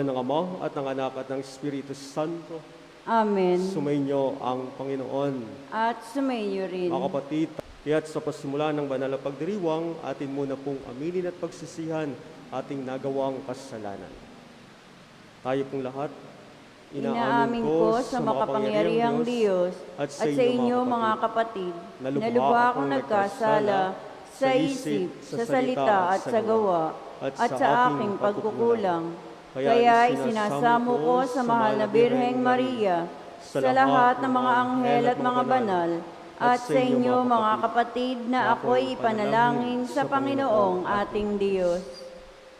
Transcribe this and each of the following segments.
ng Ama at ng Anak at ng Espiritu Santo. Amen. Sumainyo ang Panginoon. At sumainyo rin. Mga kapatid, kaya't sa pasimula ng banal na pagdiriwang, atin muna pong aminin at pagsisihan ating nagawang kasalanan. Tayo pong lahat, Inaamin ko sa makapangyarihang Diyos at sa inyo mga kapatid, na lubha akong nagkasala sa isip, sa salita at sa gawa, at sa aking pagkukulang. Kaya isinasamo ko sa mahal na Birheng Maria, sa lahat ng mga anghel at mga banal, at sa inyo mga kapatid na ako'y ipanalangin sa Panginoong ating Diyos.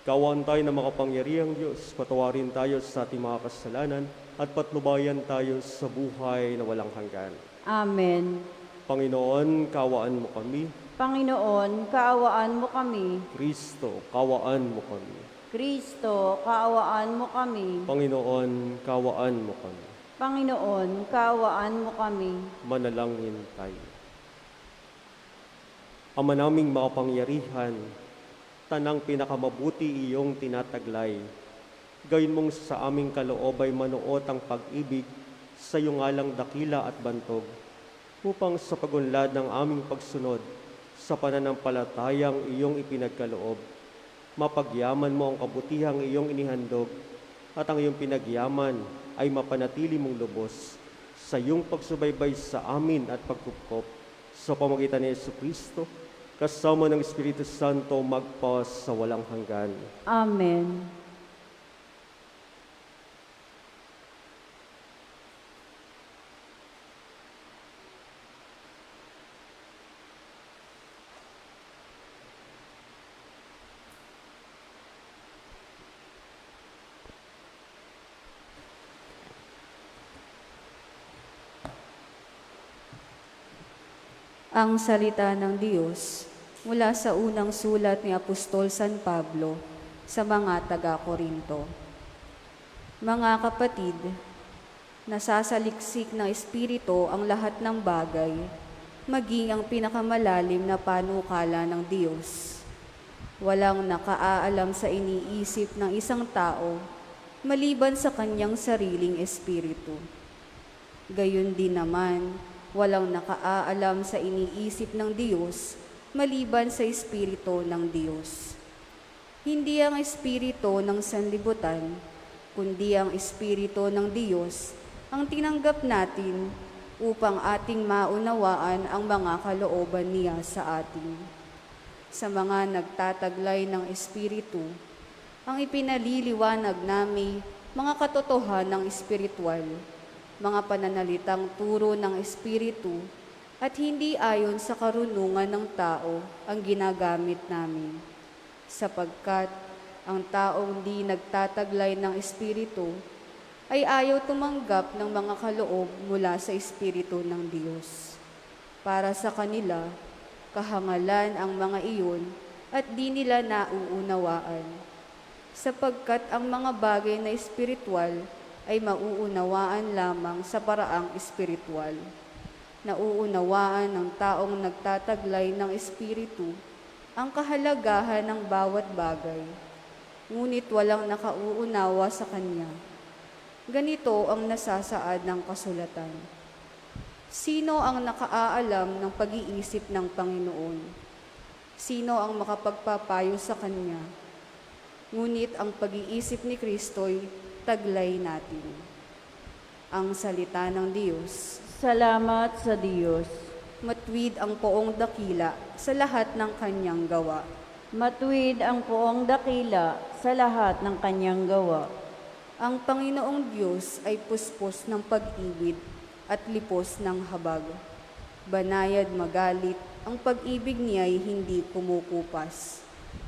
Kawan tayo na makapangyarihang Diyos, patawarin tayo sa ating mga kasalanan at patnubayan tayo sa buhay na walang hanggan. Amen. Panginoon, kawaan mo kami. Panginoon, kaawaan mo kami. Kristo, kawaan mo kami. Kristo, kaawaan mo kami. Panginoon, kawaan mo kami. Panginoon, kaawaan mo kami. Manalangin tayo. Ama naming makapangyarihan, tanang pinakamabuti iyong tinataglay. Gawin mong sa aming kaloob ay manuot ang pag-ibig sa iyong alang dakila at bantog, upang sa pagunlad ng aming pagsunod sa pananampalatayang iyong ipinagkaloob, mapagyaman mo ang kabutihang iyong inihandog at ang iyong pinagyaman ay mapanatili mong lubos sa iyong pagsubaybay sa amin at pagkupkop sa pamagitan ni Jesucristo, kasama ng Espiritu Santo magpas sa walang hanggan. Amen. Ang salita ng Diyos mula sa unang sulat ni Apostol San Pablo sa mga taga-Korinto. Mga kapatid, nasasaliksik ng Espiritu ang lahat ng bagay, maging ang pinakamalalim na panukala ng Diyos. Walang nakaalam sa iniisip ng isang tao maliban sa kanyang sariling espiritu. Gayon din naman, walang nakaalam sa iniisip ng Diyos maliban sa Espiritu ng Diyos. Hindi ang Espiritu ng sanlibutan, kundi ang Espiritu ng Diyos ang tinanggap natin upang ating maunawaan ang mga kalooban niya sa atin. Sa mga nagtataglay ng Espiritu, ang ipinaliliwanag namin mga katotohanan ng espiritual, mga pananalitang turo ng Espiritu at hindi ayon sa karunungan ng tao ang ginagamit namin. Sapagkat ang taong di nagtataglay ng Espiritu ay ayaw tumanggap ng mga kaloob mula sa Espiritu ng Diyos. Para sa kanila, kahangalan ang mga iyon at di nila nauunawaan. Sapagkat ang mga bagay na espiritual ay mauunawaan lamang sa paraang espiritual. Nauunawaan ng taong nagtataglay ng Espiritu ang kahalagahan ng bawat bagay, ngunit walang nakauunawa sa Kanya. Ganito ang nasasaad ng kasulatan. Sino ang nakaaalam ng pag-iisip ng Panginoon? Sino ang makapagpapayo sa Kanya? Ngunit ang pag-iisip ni Kristo'y taglay natin. Ang salita ng Diyos. Salamat sa Diyos. Matuwid ang poong dakila sa lahat ng kanyang gawa. Matuwid ang poong dakila sa lahat ng kanyang gawa. Ang Panginoong Diyos ay puspos ng pag-ibig at lipos ng habag. Banayad magalit, ang pag-ibig niya'y hindi kumukupas.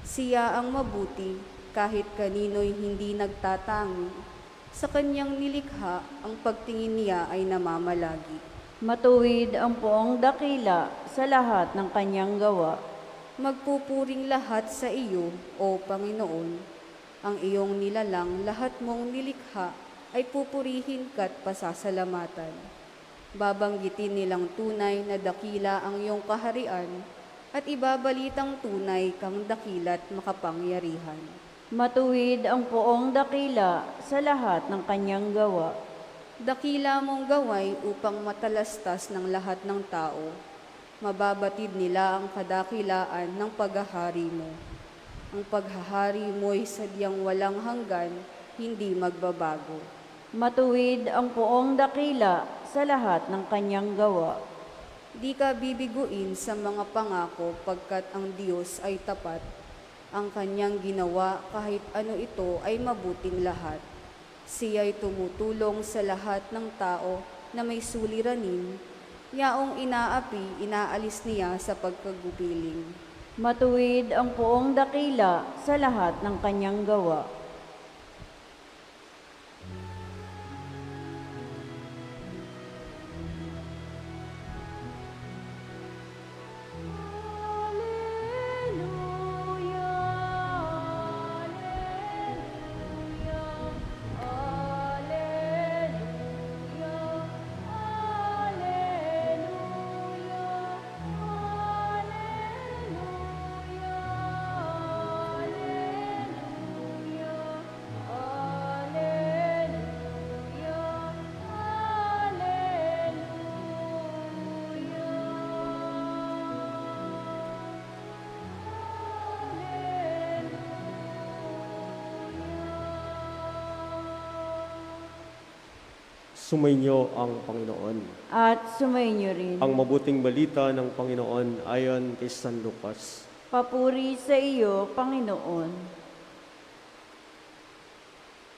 Siya ang mabuti, kahit kanino'y hindi nagtatangi, sa kanyang nilikha ang pagtingin niya ay namamalagi. Matuwid ang poong dakila sa lahat ng kanyang gawa. Magpupuring lahat sa iyo, O Panginoon. Ang iyong nilalang lahat mong nilikha ay pupurihin ka't pasasalamatan. Babanggitin nilang tunay na dakila ang iyong kaharian at ibabalitang tunay kang dakila't makapangyarihan. Matuwid ang poong dakila sa lahat ng kanyang gawa. Dakila mong gaway upang matalastas ng lahat ng tao. Mababatid nila ang kadakilaan ng paghahari mo. Ang paghahari mo'y sadyang walang hanggan, hindi magbabago. Matuwid ang poong dakila sa lahat ng kanyang gawa. Di ka bibiguin sa mga pangako pagkat ang Diyos ay tapat. Ang kanyang ginawa kahit ano ito ay mabuting lahat. Siya'y tumutulong sa lahat ng tao na may suliranin. Yaong inaapi, inaalis niya sa pagkagupiling. Matuwid ang poong dakila sa lahat ng kanyang gawa. Sumainyo ang Panginoon. At sumainyo rin. Ang mabuting balita ng Panginoon ayon kay San Lucas. Papuri sa iyo, Panginoon.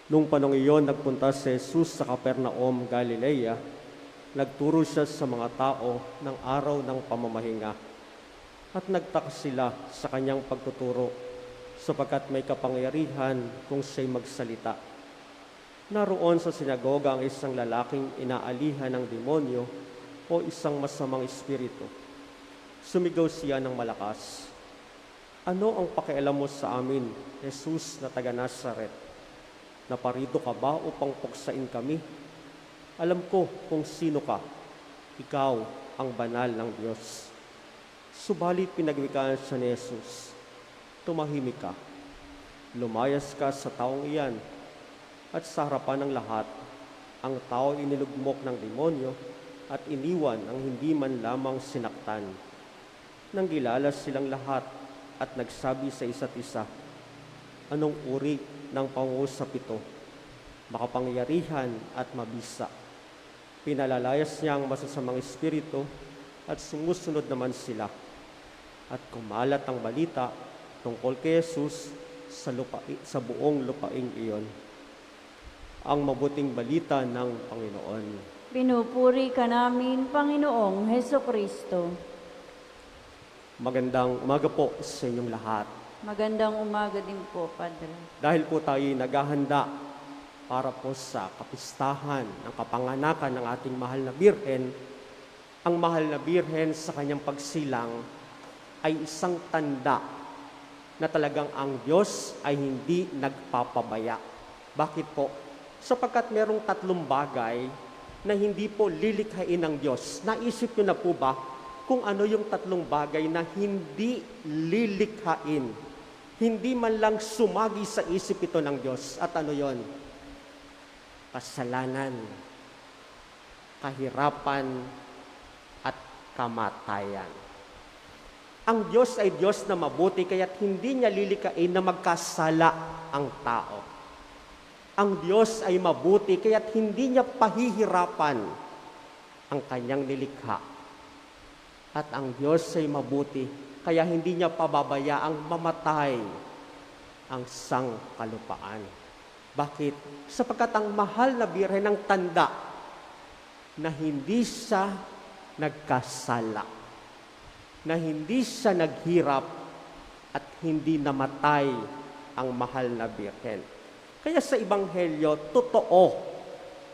Nung panong iyon, nagpunta si Jesus sa Capernaum, Galilea. Nagturo siya sa mga tao ng araw ng pamamahinga. At nagtaka sila sa kanyang pagtuturo, sapagkat may kapangyarihan kung siya'y magsalita. Naroon sa sinagoga ang isang lalaking inaalihan ng demonyo o isang masamang espiritu. Sumigaw siya ng malakas, "Ano ang pakialam mo sa amin, Jesus na taga Nazaret? Naparito ka ba upang puksain kami? Alam ko kung sino ka. Ikaw ang banal ng Diyos." Subalit pinagwikaan siya ni Jesus, "Tumahimik ka. Lumayas ka sa taong iyan." At sa harapan ng lahat, ang tao inilugmok ng demonyo at iniwan ang hindi man lamang sinaktan. Nang gilalas silang lahat at nagsabi sa isa't isa, "Anong uri ng pangusap ito? Makapangyarihan at mabisa." Pinalalayas niya ang masasamang espiritu at sumusunod naman sila. At kumalat ang balita tungkol kay Jesus sa buong lupaing iyon. Ang mabuting balita ng Panginoon. Pinupuri ka namin, Panginoong Hesukristo. Magandang umaga po sa inyong lahat. Magandang umaga din po, Padre. Dahil po tayo naghahanda para po sa kapistahan ng kapanganakan ng ating mahal na Birhen, ang mahal na Birhen sa kanyang pagsilang ay isang tanda na talagang ang Diyos ay hindi nagpapabaya. Bakit po? Sapagkat merong tatlong bagay na hindi po lilikhain ng Diyos. Naisip niyo na po ba kung ano yung tatlong bagay na hindi lilikhain? Hindi man lang sumagi sa isip ito ng Diyos. At ano yon? Kasalanan, kahirapan, at kamatayan. Ang Diyos ay Diyos na mabuti, kaya't hindi niya lilikhain na magkasala ang tao. Ang Diyos ay mabuti, kaya't hindi niya pahihirapan ang kanyang nilikha. At ang Diyos ay mabuti, kaya hindi niya pababayaang mamatay ang sangkalupaan. Bakit? Sapagkat ang mahal na Birhen ng tanda na hindi siya nagkasala, na hindi siya naghirap at hindi namatay ang mahal na Birhen. Kaya sa Ebanghelyo, totoo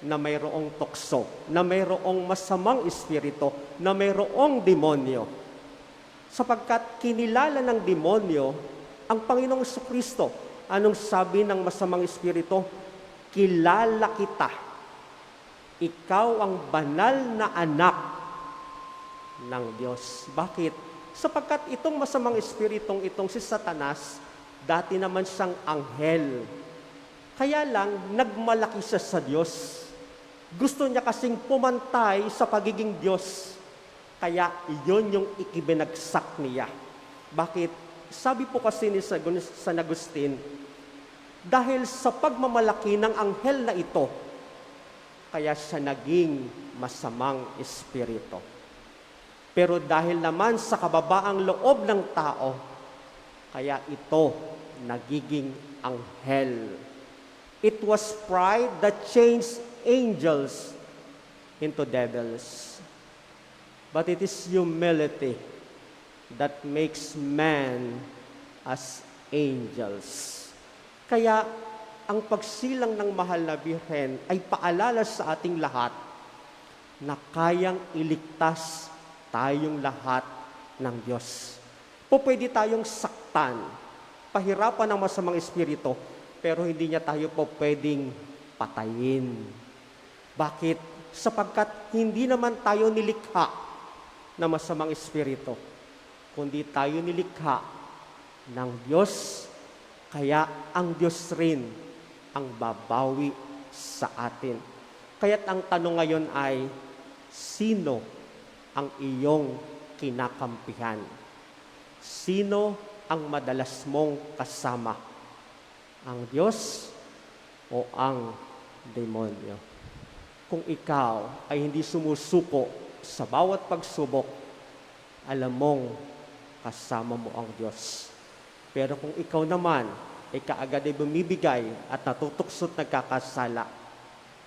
na mayroong tukso, na mayroong masamang espiritu, na mayroong demonyo. Sapagkat kinilala ng demonyo ang Panginoong Jesucristo. Anong sabi ng masamang espiritu? "Kilala kita. Ikaw ang banal na anak ng Diyos." Bakit? Sapagkat itong masamang espiritong itong si Satanas, Dati naman siyang anghel. Kaya lang, nagmalaki siya sa Diyos. Gusto niya kasing pumantay sa pagiging Diyos. Kaya iyon yung ikibinagsak niya. Bakit? Sabi po kasi ni San Agustin, dahil sa pagmamalaki ng anghel na ito, kaya siya naging masamang espiritu. Pero dahil naman sa kababaang loob ng tao, kaya ito nagiging anghel. It was pride that changed angels into devils. But it is humility that makes man as angels. Kaya ang pagsilang ng mahal na Birhen ay paalala sa ating lahat na kayang iligtas tayong lahat ng Diyos. Pwede tayong saktan, pahirapan ng masamang espiritu, pero hindi niya tayo pwedeng patayin. Bakit? Sapagkat hindi naman tayo nilikha na masamang espiritu, kundi tayo nilikha ng Diyos, kaya ang Diyos rin ang babawi sa atin. Kaya't ang tanong ngayon ay, sino ang iyong kinakampihan? Sino ang madalas mong kasama? Ang Diyos o ang demonyo? Kung ikaw ay hindi sumusuko sa bawat pagsubok, alam mong kasama mo ang Diyos. Pero kung ikaw naman ay kaagad ay bumibigay at natutuksot nagkakasala,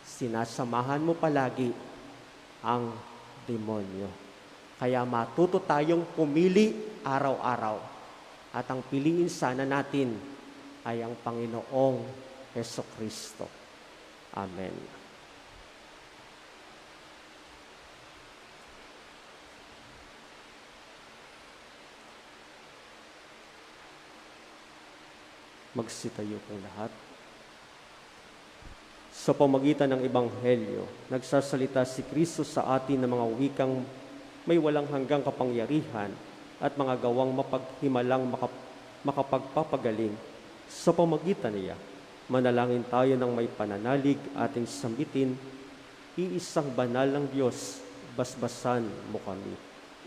sinasamahan mo palagi ang demonyo. Kaya matuto tayong pumili araw-araw. At ang piliin sana natin ay ang Panginoong Hesukristo. Amen. Magsitayo pong lahat. Sa pamagitan ng Ebanghelyo, nagsasalita si Kristo sa atin ng mga wikang may walang hanggang kapangyarihan at mga gawang mapaghimalang makapagpapagaling. Sa pamagitan niya, manalangin tayo ng may pananalig ating sambitin, iisang banal ng Diyos, basbasan mo kami.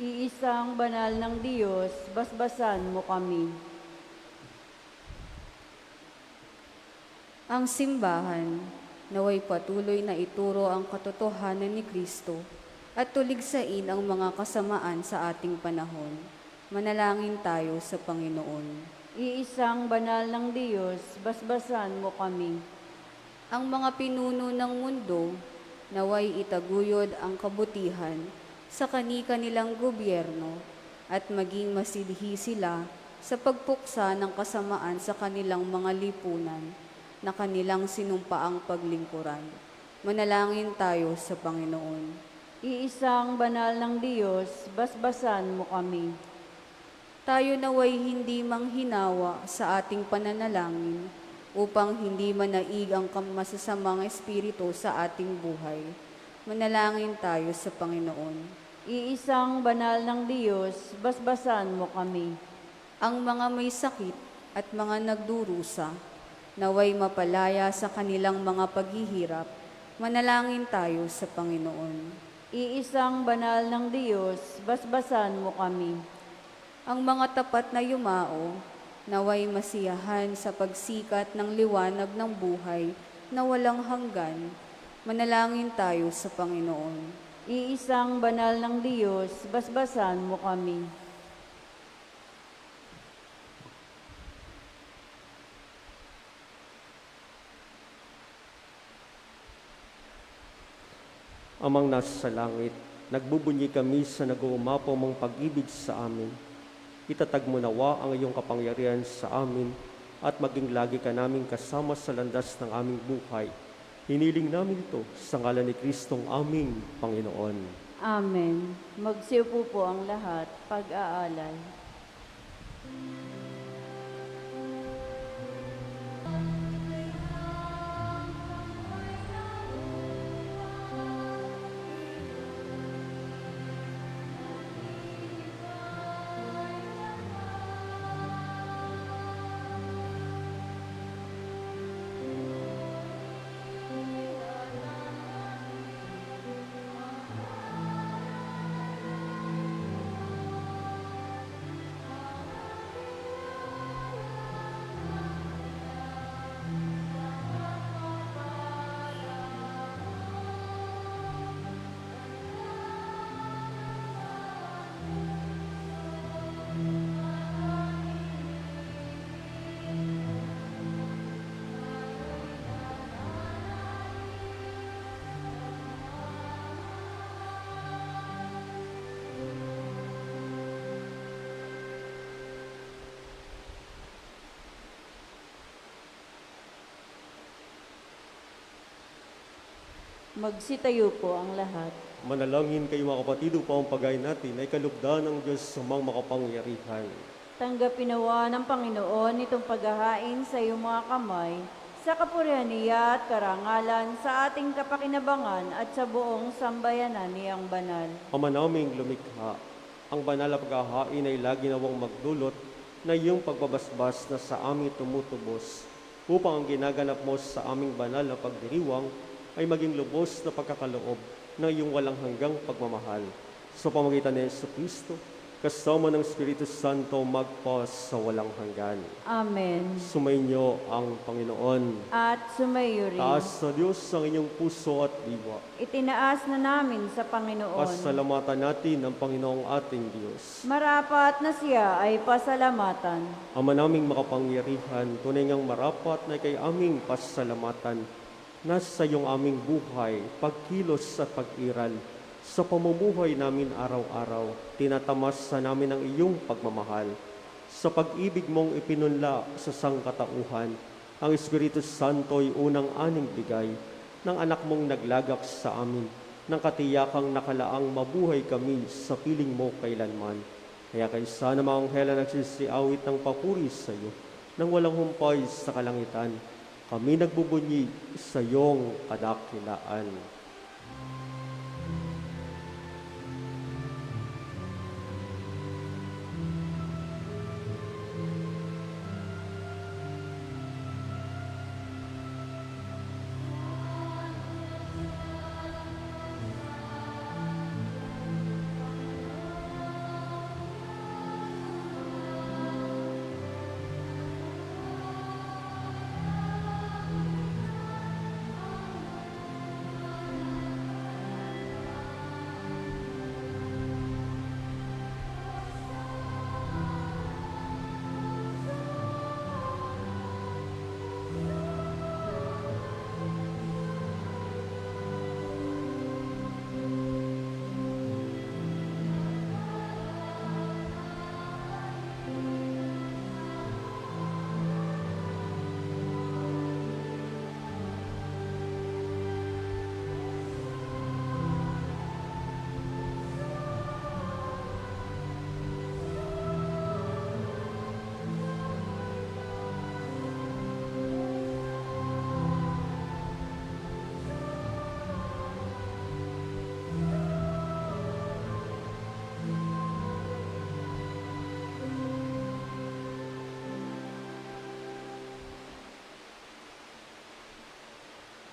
Iisang banal ng Diyos, basbasan mo kami. Ang simbahan, naway patuloy na ituro ang katotohanan ni Kristo at tuligsain ang mga kasamaan sa ating panahon. Manalangin tayo sa Panginoon. Iisang banal ng Diyos, basbasan mo kami. Ang mga pinuno ng mundo, naway itaguyod ang kabutihan sa kani-kanilang gobyerno at maging masidhi sila sa pagpuksa ng kasamaan sa kanilang mga lipunan na kanilang sinumpaang paglingkuran. Manalangin tayo sa Panginoon. Iisang banal ng Diyos, basbasan mo kami. Tayo naway hindi manghinawa sa ating pananalangin upang hindi manaig ang masasamang espiritu sa ating buhay. Manalangin tayo sa Panginoon. Iisang banal ng Diyos, basbasan mo kami. Ang mga may sakit at mga nagdurusa, naway mapalaya sa kanilang mga paghihirap, manalangin tayo sa Panginoon. Iisang banal ng Diyos, basbasan mo kami. Ang mga tapat na yumao, naway masiyahan sa pagsikat ng liwanag ng buhay na walang hanggan, manalangin tayo sa Panginoon. Iisang banal ng Diyos, basbasan mo kami. Amang nasa sa langit, nagbubunyi kami sa nag-uumapaw mong pag-ibig sa amin. Itatag mo nawa ang iyong kapangyarihan sa amin at maging lagi ka naming kasama sa landas ng aming buhay. Hiniling namin ito sa ngalan ni Kristong aming Panginoon. Amen. Magsiupo po ang lahat, pag-aalay. Magsitayo po ang lahat. Manalangin kayo mga kapatid upang ang pagay natin ay kalugdan ng Diyos sa mga makapangyarihan. Tanggapin nawa ng Panginoon itong paghahain sa iyong mga kamay, sa kapurihan niya at karangalan sa ating kapakinabangan at sa buong sambayanan niyang banal. Ama naming lumikha, ang banal na paghahain ay lagi nawang magdulot na iyong pagbabasbas na sa amin tumutubos, upang ang ginaganap mo sa aming banal na pagdiriwang ay maging lubos na pagkakaloob ng iyong walang hanggang pagmamahal. Sa pamagitan ni Jesucristo, kasama ng Espiritu Santo magpas sa walang hanggan. Amen. Sumainyo ang Panginoon. At sumayo rin. Taas sa Diyos ang inyong puso at diwa. Itinaas na namin sa Panginoon. Pasalamatan natin ang Panginoong ating Diyos. Marapat na siya ay pasalamatan. Ama naming makapangyarihan, tunay ngang marapat na kay aming pasalamatan. Nasa iyong aming buhay, pagkilos at pag-iral. Sa pamumuhay namin araw-araw, tinatamasa namin ang iyong pagmamahal. Sa pag-ibig mong ipinunla sa sangkatauhan, ang Espiritu Santo ay unang aning bigay ng anak mong naglagak sa amin, ng katiyakang nakalaang mabuhay kami sa piling mo kailanman. Kaya kaysa na mga anghela nagsisiawit ng papuri sa iyo, nang walang humpay sa kalangitan, kami nagbubunyi sa iyong kadakilaan.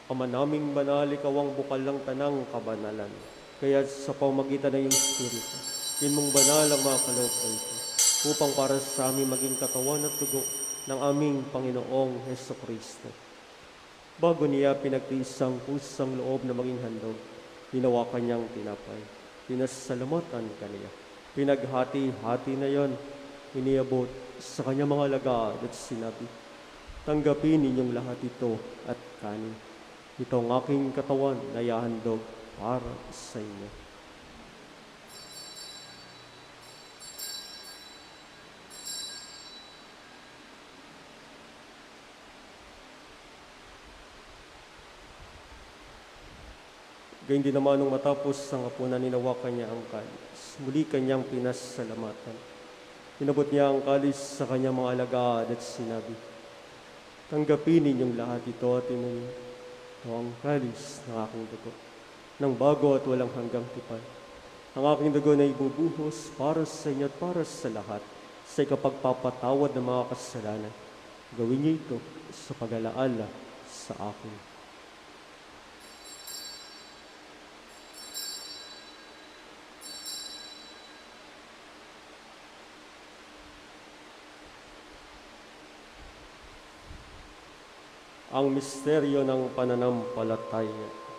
Ama naming banal, ikaw ang bukal ng tanang kabanalan. Kaya sa pamagitan ng iyong Espiritu, yun mong banal ang mga kaloob na ito, upang para sa amin maging katawan at dugo ng aming Panginoong Jesucristo. Bago niya pinagtiis ang pusang loob na maging handog, ginawa kanyang tinapay. Pinasalamatan kaniya. Pinaghati-hati na yon, iniabot sa kanyang mga lagad at sinabi, tanggapin ninyong lahat ito at kanin. Ito ang aking katawan na ihahandog para sa inyo. Gayun din naman nung matapos ang hapunan, ninawakan niya ang kalis. Muli kanyang pinasalamatan. Inabot niya ang kalis sa kanyang mga alagad at sinabi, tanggapin ninyong lahat ito at inumin. Ito ang kalis ng aking dugo, ng bago at walang hanggang tipan. Ang aking dugo na ibubuhos para sa inyo at para sa lahat, sa ikapagpapatawad ng mga kasalanan. Gawin niyo ito sa pag-alaala sa akin. Ang misteryo ng pananampalataya.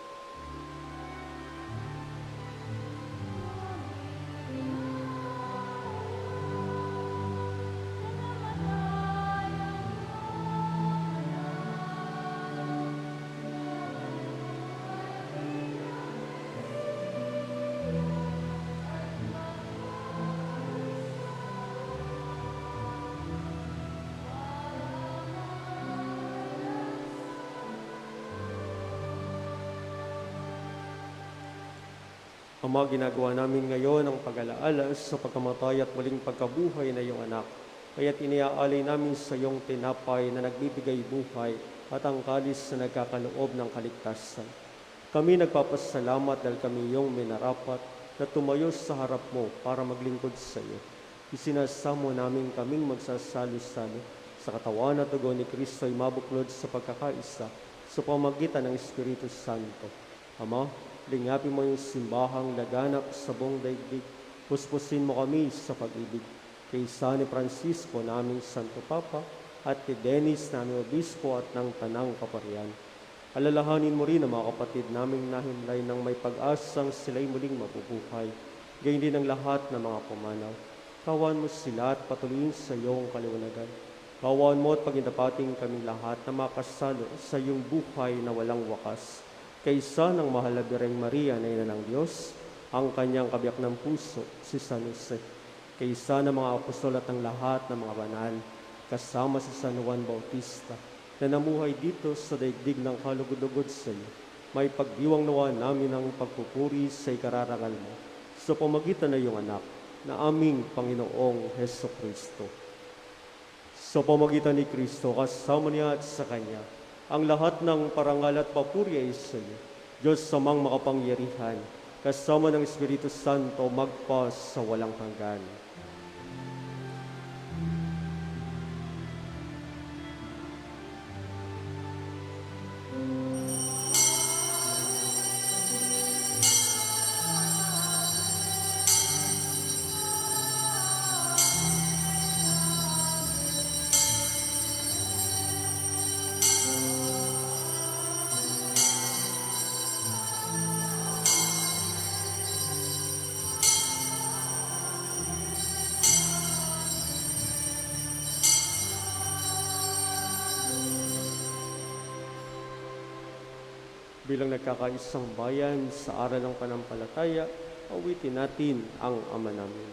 Ama, ginagawa namin ngayon ang pag-alaala sa pagkamatay at muling pagkabuhay na iyong anak. Kaya't iniaalay namin sa iyong tinapay na nagbibigay buhay at ang kalis na nagkakaloob ng kaligtasan. Kami nagpapasalamat dahil kami iyong minarapat na tumayo sa harap mo para maglingkod sa iyo. Isinasamo namin kaming magsasalo-salo sa katawan at dugo ni Kristo ay mabuklod sa pagkakaisa sa pamagitan ng Espiritu Santo. Ama, lingapin mo yung simbahang laganap sa buong daigdig. Puspusin mo kami sa pag-ibig. Kay San Francisco naming Santo Papa at kay Dennis naming Obispo at ng Tanang Kaparian. Alalahanin mo rin ang mga kapatid naming nahimlay ng may pag-asang sila'y muling mabubuhay. Gayon din ang lahat ng mga pumanaw. Kawan mo sila at patuloyin sa iyong kaliwanagan. Kawan mo at pagindapating kaming lahat na makasalo sa iyong buhay na walang wakas. Kaysa ng mahal na Birheng Maria na ina ng Diyos, ang kanyang kabiyak ng puso, si San Jose. Kaysa ng mga apostol at ng lahat ng mga banal, kasama si San Juan Bautista, na namuhay dito sa daigdig ng kalugod-lugod sa iyo, may pagdiwang nawa namin ang pagpupuri sa ikararangal mo, sa pamagitan ng iyong anak, na aming Panginoong Heso Kristo. Sa pamagitan ni Kristo, kasama niya at sa Kanya, ang lahat ng parangal at papuri ay sa iyo, Diyos samang makapangyarihan, kasama ng Espiritu Santo magpas sa walang hanggan. Bilang nagkakaisang bayan sa aral ng panampalataya, awitin natin ang Ama namin.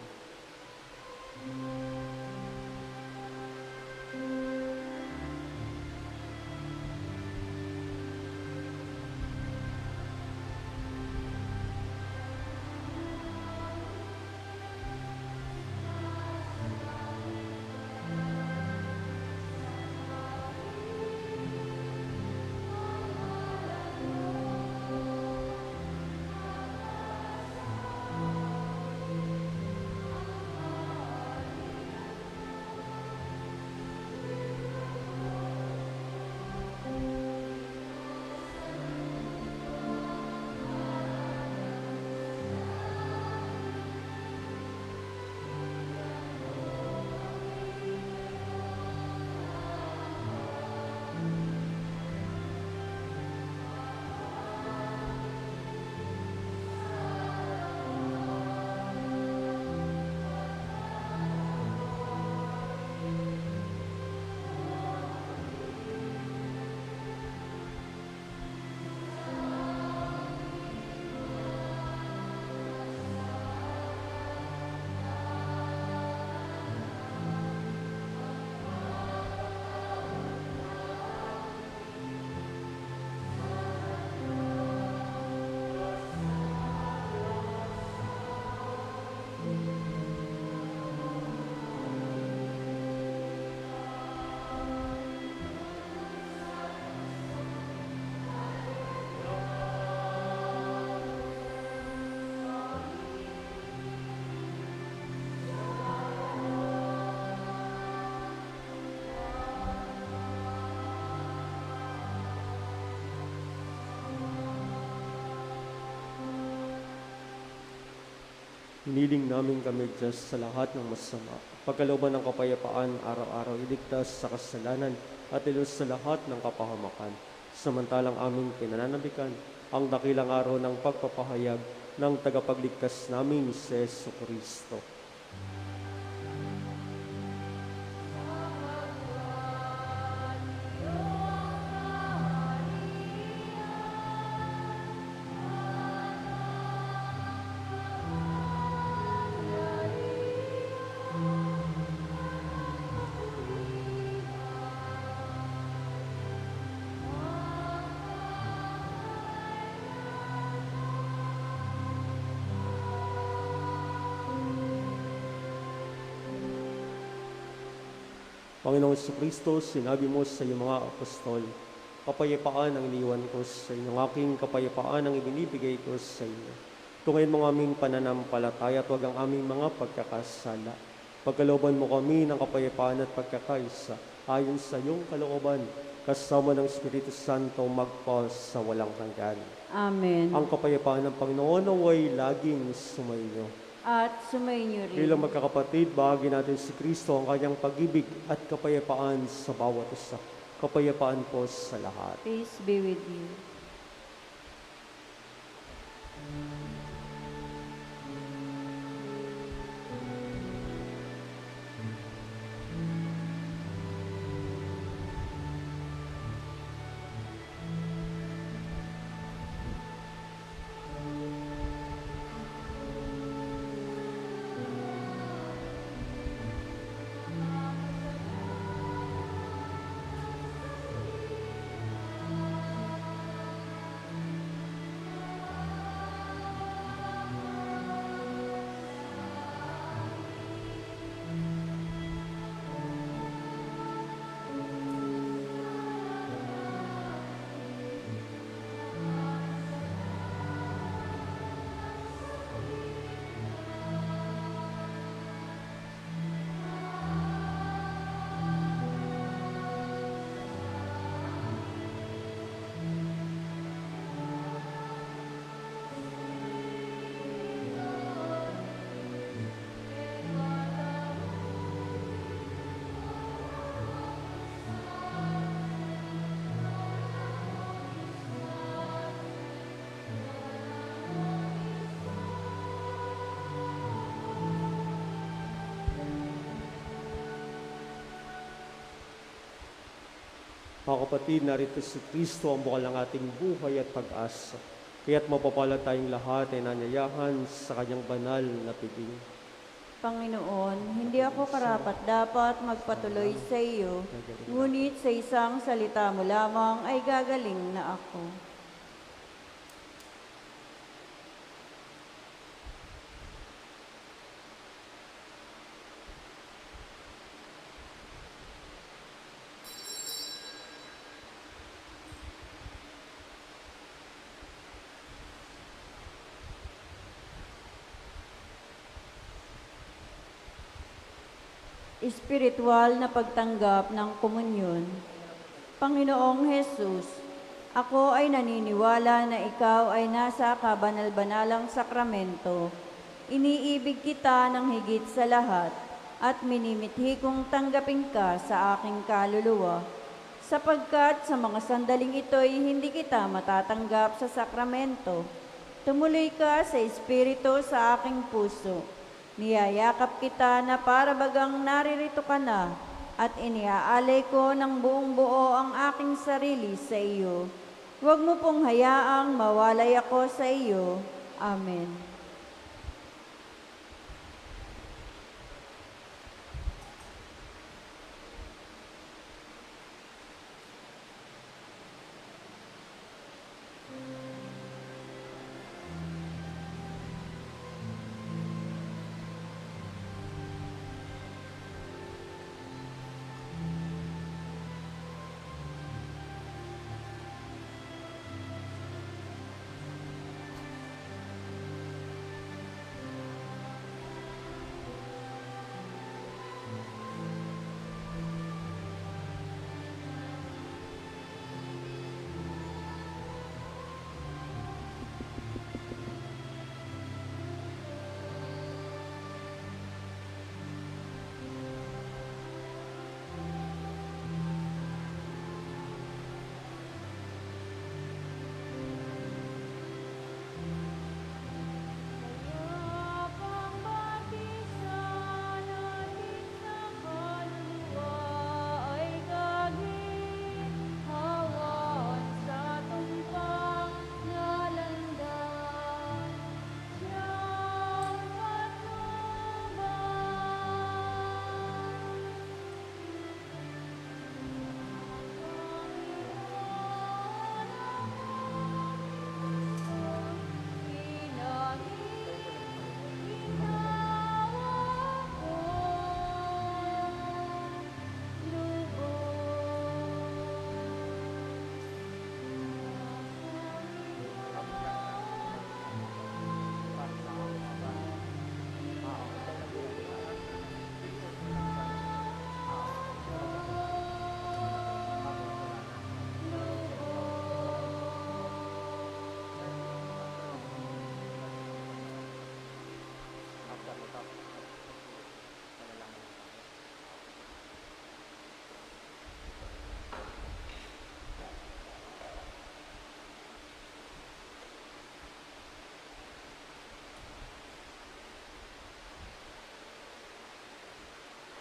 Hiniling namin kami, Diyos, sa lahat ng masama. Pagkalooban ng kapayapaan, araw-araw iligtas sa kasalanan at ilos sa lahat ng kapahamakan. Samantalang aming pinananabikan ang dakilang araw ng pagpapahayag ng tagapagligtas namin si Jesu Kristo. Panginoong Kristo, sinabi mo sa iyong mga apostol, kapayapaan ang iniwan ko sa inyo, ang aking kapayapaan ang ibinibigay ko sa inyo. Tungayin mo ang aming pananampalataya at huwag ang aming mga pagkakasala. Pagkalooban mo kami ng kapayapaan at pagkakaisa, ayon sa iyong kalooban, kasama ng Espiritu Santo magpa sa walang hanggan. Amen. Ang kapayapaan ng Panginoon naway laging sumainyo. At sumainyo rin. Bilang magkakapatid, bahagi natin si Kristo ang kanyang pag-ibig at kapayapaan sa bawat isa. Kapayapaan po sa lahat. Peace be with you. Mga kapatid, narito si Kristo ang bukal ng ating buhay at pag-asa. Kaya't mapapalad tayong lahat ay nanyayahan sa kanyang banal na piling. Panginoon, hindi ako karapat-dapat magpatuloy sa iyo, ngunit sa isang salita mo lamang ay gagaling na ako. Espiritual na pagtanggap ng komunyon. Panginoong Hesus, ako ay naniniwala na ikaw ay nasa kabanal-banalang sakramento. Iniibig kita ng higit sa lahat at minimithi kong tanggapin ka sa aking kaluluwa. Sapagkat sa mga sandaling ito'y hindi kita matatanggap sa sakramento. Tumuloy ka sa Espiritu sa aking puso. Niyayakap kita na para bagang naririto ka na at iniaalay ko ng buong buo ang aking sarili sa iyo. Huwag mo pong hayaang mawalay ako sa iyo. Amen.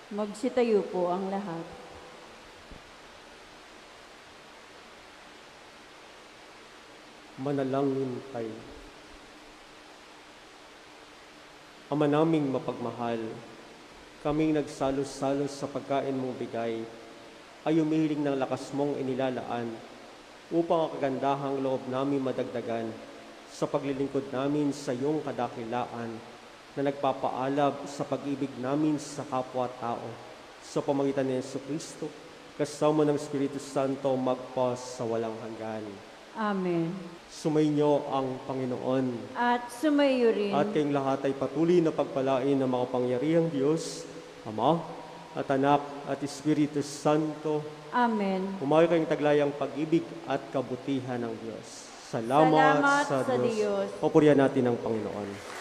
Magsitayo po ang lahat. Manalangin tayo. Ama naming mapagmahal, kaming nagsalos-salos sa pagkain mong bigay, ay umihiling ng lakas mong inilalaan upang ang kagandahang loob namin madagdagan sa paglilingkod namin sa iyong kadakilaan na nagpapaalab sa pag-ibig namin sa kapwa-tao sa pamagitan ni Jesucristo, kasama ng Espiritu Santo magpas sa walang hanggan. Amen. Sumainyo ang Panginoon. At sumayo rin. At kayong lahat ay patuloy na pagpalain ng makapangyarihang Diyos, Ama, at Anak, at Espiritu Santo. Amen. Humayo kayong taglayang pag-ibig at kabutihan ng Diyos. Salamat sa Diyos. Diyos. Papurihan natin ang Panginoon.